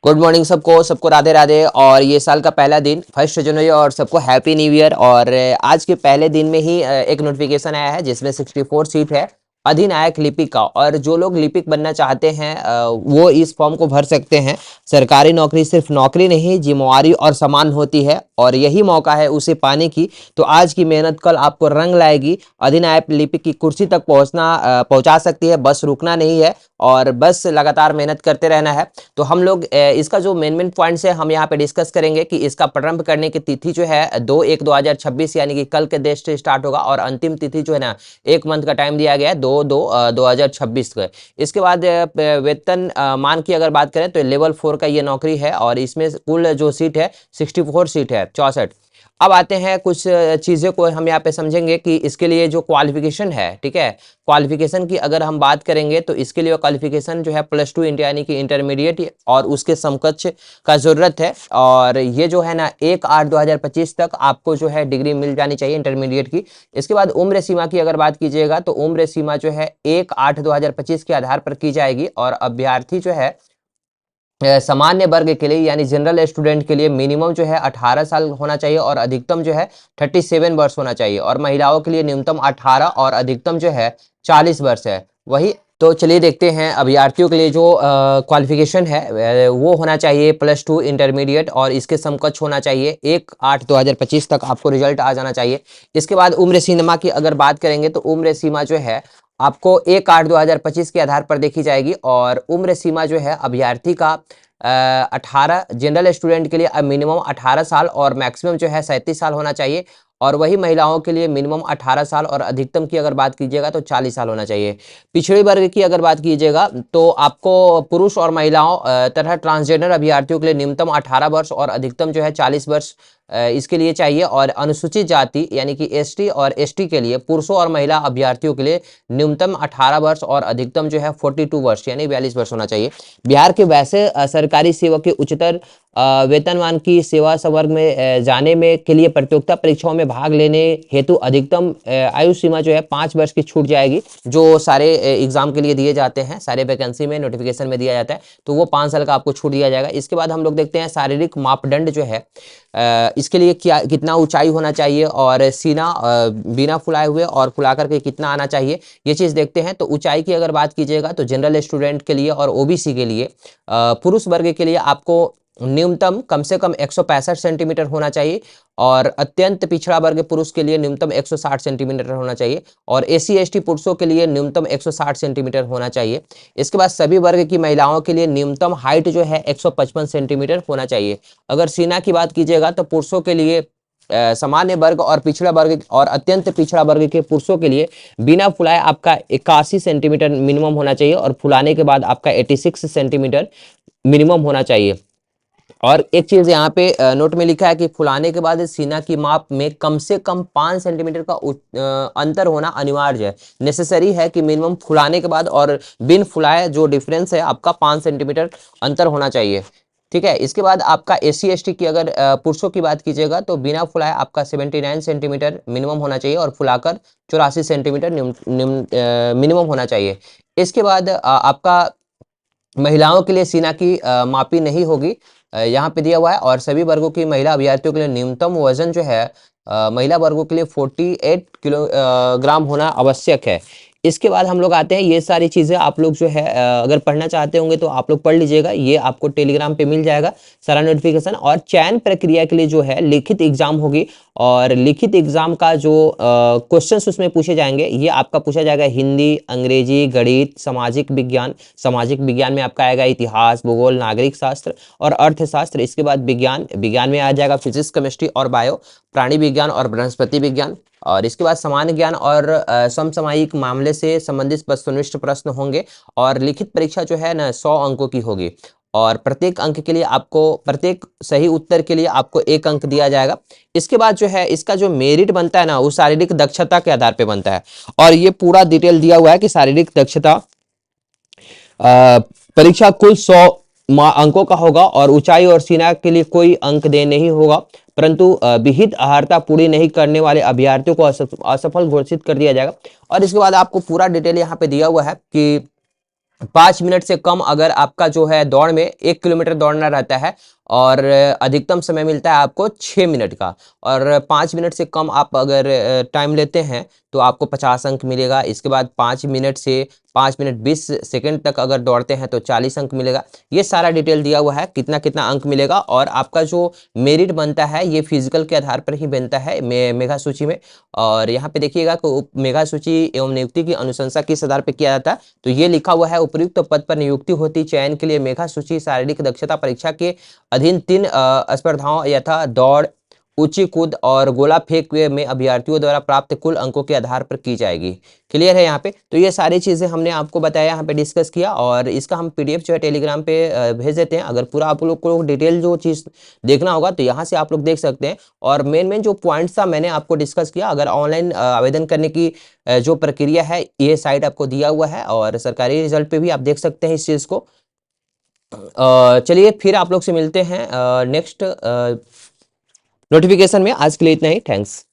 Good morning सबको सबको राधे राधे। और ये साल का पहला दिन 1 जनवरी और सबको हैप्पी न्यू ईयर। और आज के पहले दिन में ही एक नोटिफिकेशन आया है जिसमें 64 सीट है अधिनायक लिपिक का। और जो लोग लिपिक बनना चाहते हैं वो इस फॉर्म को भर सकते हैं। सरकारी नौकरी सिर्फ नौकरी नहीं, जिम्मेवारी और सम्मान होती है और यही मौका है उसे पाने की। तो आज की मेहनत कल आपको रंग लाएगी। अधिनायक लिपिक की कुर्सी तक पहुंचा सकती है, बस रुकना नहीं है और बस लगातार मेहनत करते रहना है। तो हम लोग इसका जो मेन पॉइंट्स है हम यहाँ पे डिस्कस करेंगे कि इसका प्रारंभ करने की तिथि जो है 2/1/2026 यानी कि कल के देश से स्टार्ट होगा और अंतिम तिथि जो है ना 1 मंथ का टाइम दिया गया है 2/2/2026 का। इसके बाद वेतन मान की अगर बात करें तो लेवल 4 का ये नौकरी है और इसमें कुल जो सीट है 64 सीट है 64। अब आते हैं कुछ चीज़ों को हम यहाँ पे समझेंगे कि इसके लिए जो क्वालिफिकेशन है, ठीक है, क्वालिफिकेशन की अगर हम बात करेंगे तो इसके लिए क्वालिफिकेशन जो है +2 इंटर यानी कि इंटरमीडिएट और उसके समकक्ष का जरूरत है। और ये जो है ना 1/8/2025 तक आपको जो है डिग्री मिल जानी चाहिए इंटरमीडिएट की। इसके बाद उम्र सीमा की अगर बात कीजिएगा तो उम्र सीमा जो है 1/8/2025 के आधार पर की जाएगी और अभ्यर्थी जो है सामान्य वर्ग के लिए यानी जनरल स्टूडेंट के लिए मिनिमम जो है 18 साल होना चाहिए और अधिकतम जो है 37 वर्ष होना चाहिए। और महिलाओं के लिए न्यूनतम 18 और अधिकतम जो है 40 वर्ष है। वही तो चलिए देखते हैं अभ्यर्थियों के लिए जो क्वालिफिकेशन है वो होना चाहिए +2 इंटरमीडिएट और इसके समकक्ष होना चाहिए 1/8/2025 तक आपको रिजल्ट आ जाना चाहिए। इसके बाद उम्र सीमा की अगर बात करेंगे तो उम्र सीमा जो है आपको 1/8/2025 के आधार पर देखी जाएगी और उम्र सीमा जो है अभ्यर्थी का 18 जनरल स्टूडेंट के लिए मिनिमम 18 साल और मैक्सिमम जो है 37 साल होना चाहिए। और वही महिलाओं के लिए मिनिमम 18 साल और अधिकतम की अगर बात कीजिएगा तो 40 साल होना चाहिए। पिछड़े वर्ग की अगर बात कीजिएगा तो आपको पुरुष और महिलाओं तरह ट्रांसजेंडर अभ्यर्थियों के लिए न्यूनतम 18 वर्ष और अधिकतम जो है 40 वर्ष इसके लिए चाहिए। और अनुसूचित जाति यानी कि एसटी और एसटी के लिए पुरुषों और महिला अभ्यर्थियों के लिए न्यूनतम 18 वर्ष और अधिकतम जो है 42 वर्ष यानी 42 वर्ष होना चाहिए। बिहार के वैसे सरकारी सेवक के उच्चतर वेतनमान की सेवा संवर्ग में जाने में के लिए प्रतियोगिता परीक्षाओं में भाग लेने हेतु अधिकतम आयु सीमा जो है 5 वर्ष की छूट जाएगी। जो सारे एग्जाम के लिए दिए जाते हैं, सारे वैकेंसी में नोटिफिकेशन में दिया जाता है तो वो 5 साल का आपको छूट दिया जाएगा। इसके बाद हम लोग देखते हैं शारीरिक मापदंड जो है इसके लिए क्या कितना ऊंचाई होना चाहिए और सीना बिना फुलाए हुए और फुला करके कितना आना चाहिए ये चीज़ देखते हैं। तो ऊंचाई की अगर बात कीजिएगा तो जनरल स्टूडेंट के लिए और ओबीसी के लिए पुरुष वर्ग के लिए आपको न्यूनतम कम से कम 165 सेंटीमीटर होना चाहिए और अत्यंत पिछड़ा वर्ग पुरुष के लिए न्यूनतम 160 सेंटीमीटर होना चाहिए और एसी एसटी पुरुषों के लिए न्यूनतम 160 सेंटीमीटर होना चाहिए। इसके बाद सभी वर्ग की महिलाओं के लिए न्यूनतम हाइट जो है 155 सेंटीमीटर होना चाहिए। अगर सीना की बात कीजिएगा तो पुरुषों के लिए सामान्य वर्ग और पिछड़ा वर्ग और अत्यंत पिछड़ा वर्ग के पुरुषों के लिए बिना फुलाए आपका 81 सेंटीमीटर मिनिमम होना चाहिए और फुलाने के बाद आपका 86 सेंटीमीटर मिनिमम होना चाहिए। और एक चीज यहाँ पे नोट में लिखा है कि फुलाने के बाद सीना की माप में कम से कम 5 सेंटीमीटर का अंतर होना अनिवार्य है। नेसेसरी है कि मिनिमम फुलाने के बाद और बिन फुलाए जो डिफरेंस है आपका 5 सेंटीमीटर अंतर होना चाहिए, ठीक है। इसके बाद आपका एसी एसटी की अगर पुरुषों की बात कीजिएगा तो बिना फुलाए आपका 79 सेंटीमीटर मिनिमम होना चाहिए और फुलाकर 84 सेंटीमीटर मिनिमम होना चाहिए। इसके बाद आपका महिलाओं के लिए सीना की मापी नहीं होगी, यहाँ पे दिया हुआ है। और सभी वर्गों की महिला अभ्यर्थियों के लिए न्यूनतम वजन जो है महिला वर्गों के लिए 48 किलोग्राम होना आवश्यक है। इसके बाद हम लोग आते हैं, ये सारी चीज़ें आप लोग जो है अगर पढ़ना चाहते होंगे तो आप लोग पढ़ लीजिएगा, ये आपको टेलीग्राम पे मिल जाएगा सारा नोटिफिकेशन। और चयन प्रक्रिया के लिए जो है लिखित एग्जाम होगी और लिखित एग्जाम का जो क्वेश्चंस उसमें पूछे जाएंगे ये आपका पूछा जाएगा हिंदी, अंग्रेजी, गणित, सामाजिक विज्ञान। सामाजिक विज्ञान में आपका आएगा इतिहास, भूगोल, नागरिक शास्त्र और अर्थशास्त्र। इसके बाद विज्ञान, विज्ञान में आ जाएगा फिजिक्स, केमिस्ट्री और बायो, प्राणी विज्ञान और वनस्पति विज्ञान। और इसके बाद सामान्य ज्ञान और समसामयिक मामले से संबंधित वस्तुनिष्ठ प्रश्न होंगे। और लिखित परीक्षा जो है ना 100 अंकों की होगी और प्रत्येक अंक के लिए आपको, प्रत्येक सही उत्तर के लिए आपको 1 अंक दिया जाएगा। इसके बाद जो है इसका जो मेरिट बनता है ना वो शारीरिक दक्षता के आधार पे बनता है और ये पूरा डिटेल दिया हुआ है कि शारीरिक दक्षता परीक्षा कुल 100 अंकों का होगा और ऊंचाई और सीना के लिए कोई अंक दे नहीं होगा, परंतु विहित अहर्ता पूरी नहीं करने वाले अभ्यर्थियों को असफल घोषित कर दिया जाएगा। और इसके बाद आपको पूरा डिटेल यहाँ पे दिया हुआ है कि 5 मिनट से कम अगर आपका जो है दौड़ में 1 किलोमीटर दौड़ना रहता है और अधिकतम समय मिलता है आपको 6 मिनट का, और 5 मिनट से कम आप अगर टाइम लेते हैं तो आपको 50 अंक मिलेगा। इसके बाद 5 मिनट से 5 मिनट 20 सेकंड तक अगर दौड़ते हैं तो 40 अंक मिलेगा। ये सारा डिटेल दिया हुआ है कितना कितना अंक मिलेगा, और आपका जो मेरिट बनता है ये फिजिकल के आधार पर ही बनता है मेगा सूची में। और यहाँ पे देखिएगा कि मेगा सूची एवं नियुक्ति की अनुशंसा किस आधार पर किया जाता है, तो ये लिखा हुआ है उपयुक्त पद पर नियुक्ति होती चयन के लिए मेगा सूची शारीरिक दक्षता परीक्षा के अधीन 3 स्पर्धाओं यथा दौड़, ऊंची कूद और गोला फेंक में अभ्यर्थियों द्वारा प्राप्त कुल अंकों के आधार पर की जाएगी। क्लियर है यहाँ पे? तो ये सारी चीजें हमने आपको बताया, यहाँ पे डिस्कस किया, और इसका हम पीडीएफ जो है टेलीग्राम पे भेज देते हैं। अगर पूरा आप लोग को डिटेल जो चीज देखना होगा तो यहाँ से आप लोग देख सकते हैं। और मेन मेन जो पॉइंट्स था मैंने आपको डिस्कस किया। अगर ऑनलाइन आवेदन करने की जो प्रक्रिया है ये साइट आपको दिया हुआ है, और सरकारी रिजल्ट पे भी आप देख सकते हैं इस चीज को। चलिए फिर आप लोग से मिलते हैं नेक्स्ट नोटिफिकेशन में। आज के लिए इतना ही, थैंक्स।